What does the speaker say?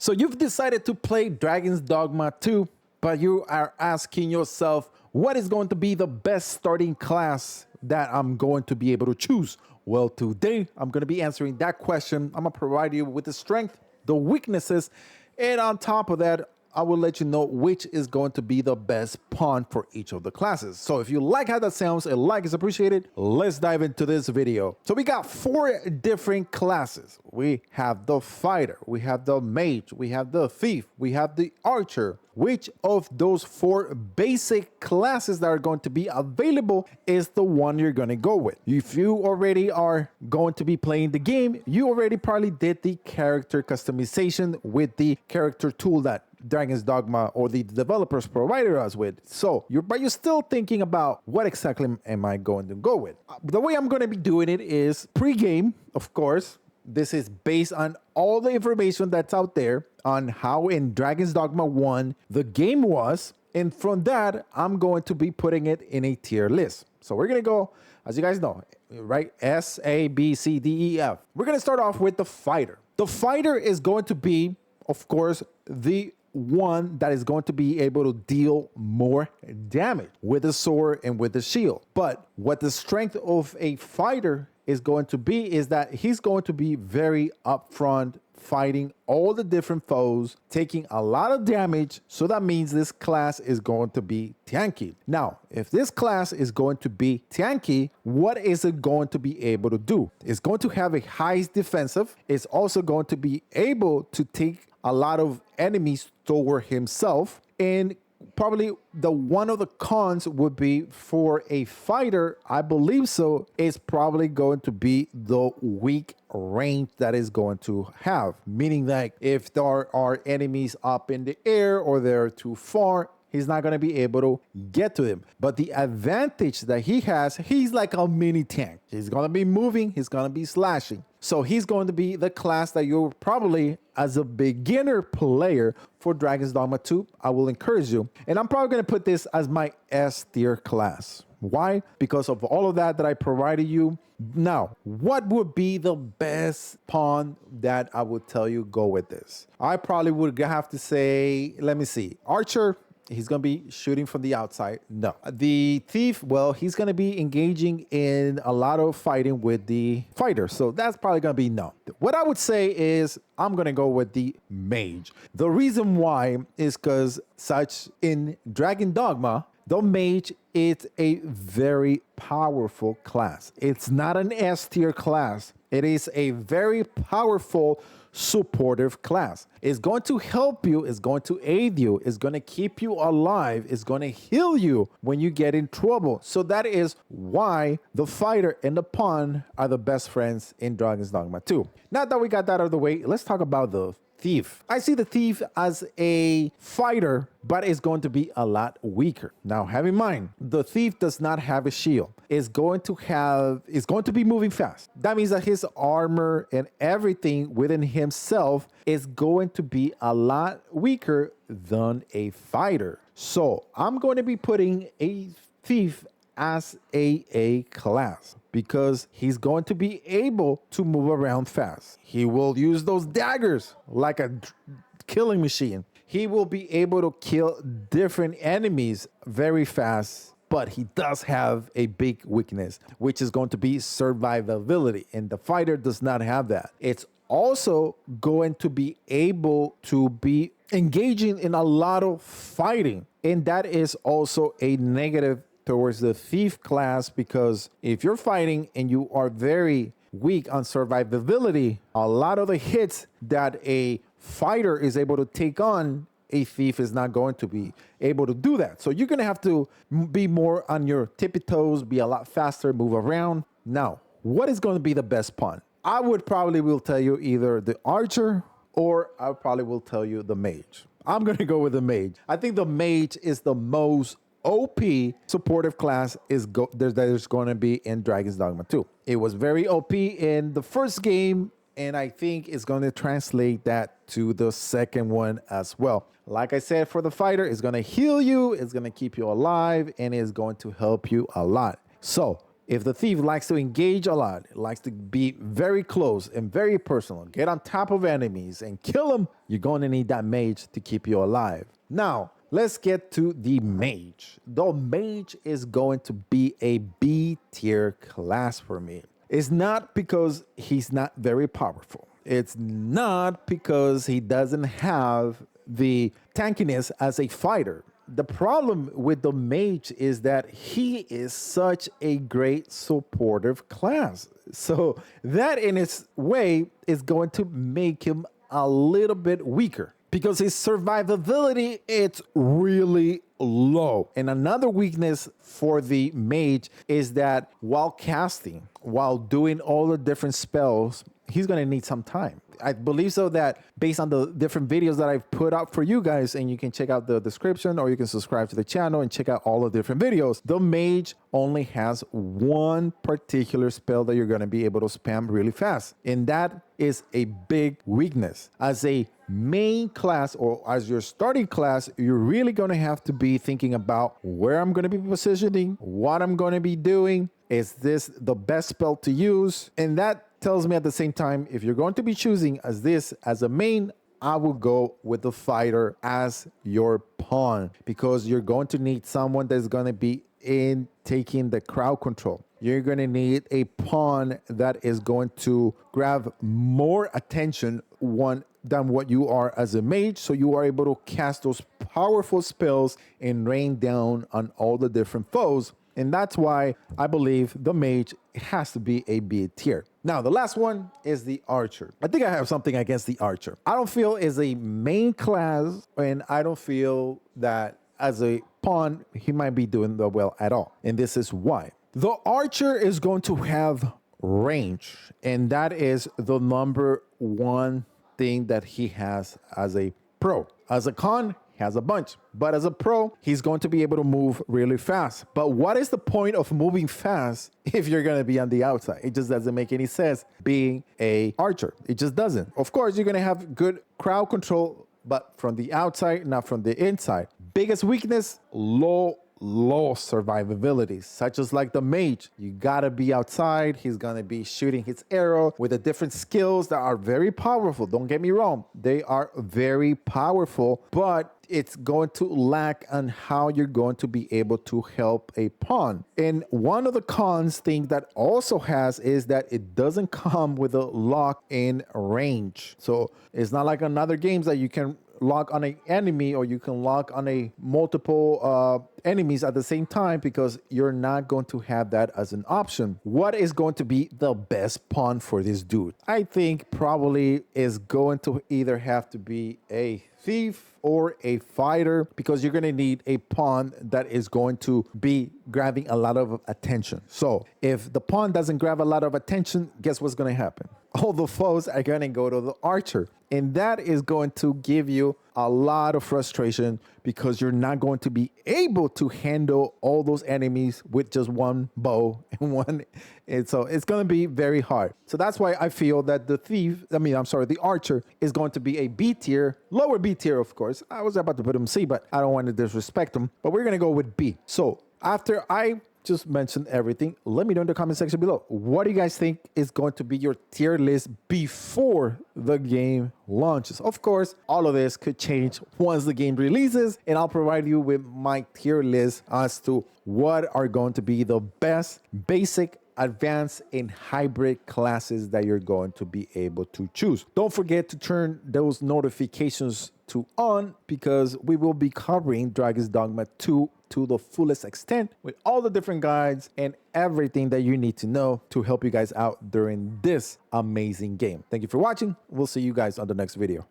So you've decided to play Dragon's Dogma 2, but you are asking yourself, what is going to be the best starting class that I'm going to be able to choose? Well, today I'm going to be answering that question. I'm going to provide you with the strength, the weaknesses, and on top of that, I will let you know which is going to be the best pawn for each of the classes. So if you like how that sounds, a like is appreciated. Let's dive into this video. So we got 4 different classes. We have the fighter, we have the mage, we have the thief, we have the archer. Which of those 4 basic classes that are going to be available is the one you're going to go with? If you already are going to be playing the game, you already probably did the character customization with the character tool that Dragon's Dogma or the developers provided us with. So you're still thinking about what exactly am I going to go with? The way I'm going to be doing it is pre-game, of course. This is based on all the information that's out there on how in Dragon's Dogma 1 the game was. And from that, I'm going to be putting it in a tier list. So we're going to go, as you guys know, right? S, A, B, C, D, E, F. We're going to start off with the fighter. The fighter is going to be, of course, the one that is going to be able to deal more damage with the sword and with the shield. But what the strength of a fighter is going to be is that he's going to be very upfront, fighting all the different foes, taking a lot of damage. So that means this class is going to be tanky. Now, if this class is going to be tanky, what is it going to be able to do? It's going to have a high defensive. It's also going to be able to take a lot of enemies toward himself, and probably the one of the cons would be for a fighter, I believe so, is probably going to be the weak range that is going to have, meaning that if there are enemies up in the air or they're too far, he's not going to be able to get to them. But the advantage that he has, he's like a mini tank. He's going to be moving, he's going to be slashing. So he's going to be the class that you're probably, as a beginner player for Dragon's Dogma 2, I will encourage you. And I'm probably going to put this as my S tier class. Why? Because of all of that I provided you. Now, what would be the best pawn that I would tell you go with this? I probably would have to say, let me see, Archer. He's going to be shooting from the outside. No. The thief, well, he's going to be engaging in a lot of fighting with the fighter. So that's probably going to be no. What I would say is I'm going to go with the mage. The reason why is because such in Dragon Dogma, the mage is a very powerful class. It's not an S tier class. It is a very powerful supportive class. It's going to help you, it's going to aid you, it's going to keep you alive, it's going to heal you when you get in trouble. So that is why the fighter and the pawn are the best friends in Dragon's Dogma 2. Now that we got that out of the way, let's talk about the thief. I see the thief as a fighter, but it's going to be a lot weaker. Now, have in mind, the thief does not have a shield. It's going to be moving fast. That means that his armor and everything within himself is going to be a lot weaker than a fighter. So I'm going to be putting a thief as a class because he's going to be able to move around fast. He will use those daggers like a killing machine. He will be able to kill different enemies very fast, but he does have a big weakness, which is going to be survivability, and the fighter does not have that. It's also going to be able to be engaging in a lot of fighting, and that is also a negative towards the thief class, because if you're fighting and you are very weak on survivability, a lot of the hits that a fighter is able to take on, a thief is not going to be able to do that. So you're going to have to be more on your tippy toes, be a lot faster, move around. Now, what is going to be the best pawn? I would probably will tell you either the archer or I probably will tell you the mage. I'm going to go with the mage. I think the mage is the most OP supportive class there's going to be in Dragon's Dogma 2. It was very OP in the first game, and I think it's going to translate that to the second one as well. Like I said, for the fighter, it's going to heal you, it's going to keep you alive, and it's going to help you a lot. So If the thief likes to engage a lot, likes to be very close and very personal, get on top of enemies and kill them, you're going to need that mage to keep you alive. Now, let's get to the mage. The mage is going to be a B tier class for me. It's not because he's not very powerful. It's not because he doesn't have the tankiness as a fighter. The problem with the mage is that he is such a great supportive class. So that in its way is going to make him a little bit weaker because his survivability, it's really low. And another weakness for the mage is that while casting, while doing all the different spells, he's going to need some time. I believe so that based on the different videos that I've put out for you guys, and you can check out the description or you can subscribe to the channel and check out all the different videos, the mage only has one particular spell that you're going to be able to spam really fast. And that is a big weakness. As a main class or as your starting class, you're really going to have to be thinking about where I'm going to be positioning, what I'm going to be doing. Is this the best spell to use? And that tells me at the same time, if you're going to be choosing as this as a main, I will go with the fighter as your pawn because you're going to need someone that's going to be in taking the crowd control. You're going to need a pawn that is going to grab more attention than what you are as a mage, so you are able to cast those powerful spells and rain down on all the different foes. And that's why I believe the mage has to be a B tier. Now, the last one is the archer. I think I have something against the archer. I don't feel is a main class, and I don't feel that as a pawn, he might be doing the well at all. And this is why. The archer is going to have range, and that is the number one thing that he has as a pro. As a con, he has a bunch, but as a pro, he's going to be able to move really fast. But what is the point of moving fast if you're going to be on the outside? It just doesn't make any sense being a archer. It just doesn't. Of course, you're going to have good crowd control, but from the outside, not from the inside. Biggest weakness, low survivability, such as like the mage. You gotta be outside. He's gonna be shooting his arrow with the different skills that are very powerful. Don't get me wrong, they are very powerful, but it's going to lack on how you're going to be able to help a pawn. And one of the cons thing that also has is that it doesn't come with a lock in range. So it's not like another games that you can lock on an enemy or you can lock on a multiple enemies at the same time, because you're not going to have that as an option. What is going to be the best pawn for this dude? I think probably is going to either have to be a thief or a fighter, because you're going to need a pawn that is going to be grabbing a lot of attention. So if the pawn doesn't grab a lot of attention, guess what's going to happen? All the foes are going to go to the archer. And that is going to give you a lot of frustration, because you're not going to be able to handle all those enemies with just one bow and one. And so it's going to be very hard. So that's why I feel that the archer is going to be a B tier, lower B tier, of course. I was about to put him C, but I don't want to disrespect him. But we're going to go with B. So after I just mentioned everything, let me know in the comment section below. What do you guys think is going to be your tier list before the game launches? Of course, all of this could change once the game releases, and I'll provide you with my tier list as to what are going to be the best basic, advanced, and hybrid classes that you're going to be able to choose. Don't forget to turn those notifications to on, because we will be covering Dragon's Dogma 2 to the fullest extent with all the different guides and everything that you need to know to help you guys out during this amazing game. Thank you for watching. We'll see you guys on the next video.